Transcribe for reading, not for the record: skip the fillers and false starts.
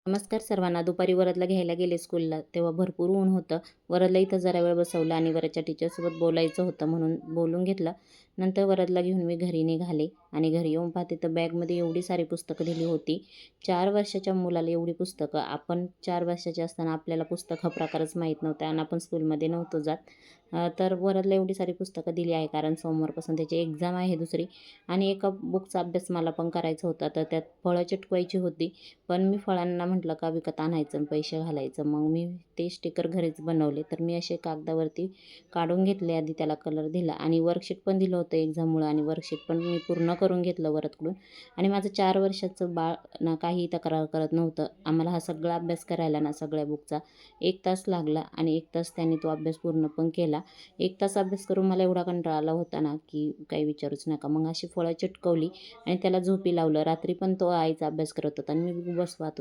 नमस्कार सर्वांना. दुपारी वरदला घ्यायला गेले स्कूलला, तेव्हा भरपूर ऊन होतं. वरदला इथं जरा वेळ बसवलं आणि वरदच्या टीचरसोबत बोलायचं होतं म्हणून बोलून घेतलं. नंतर वरदला घेऊन मी घरी निघाले आणि घरी येऊन पाहते तर बॅगमध्ये एवढी सारी पुस्तकं दिली होती. 4 वर्षाच्या मुलाला एवढी पुस्तकं. आपण 4 वर्षाचे असताना आपल्याला पुस्तक हा प्रकारच माहीत नव्हता आणि आपण स्कूलमध्ये नव्हतो जात. तर वरदला एवढी सारी पुस्तकं दिली आहे कारण सोमवारपासून त्याची एक्झाम आहे दुसरी आणि एका बुकचा अभ्यास मला पण करायचा होता. तर त्यात फळं चिटकवायची होती. पण मी फळांना म्हटलं का विकत आणायचं आणि पैसे घालायचं. मग मी ते स्टिकर घरीच बनवले. तर मी असे कागदावरती काढून घेतले. आधी त्याला कलर दिला आणि वर्कशीट पण दिलं होतं एक्झाममुळं आणि वर्कशीट पण मी पूर्ण करून घेतलं वरदकडून. आणि माझं 4 वर्षाचं बाळ ना काही तक्रार करत नव्हतं. आम्हाला हा सगळा अभ्यास करायला ना सगळ्या बुकचा 1 तास लागला आणि 1 तास त्याने तो अभ्यास पूर्ण पण केला. 1 तास अभ्यास करून मला एवढा कंटाळा आला होता ना, की काही विचारूच नका. मग अशी फळं चिटकवली आणि त्याला झोपी लावलं. रात्री पण तो आईचा अभ्यास करत होता आणि मी बस वाहत होते.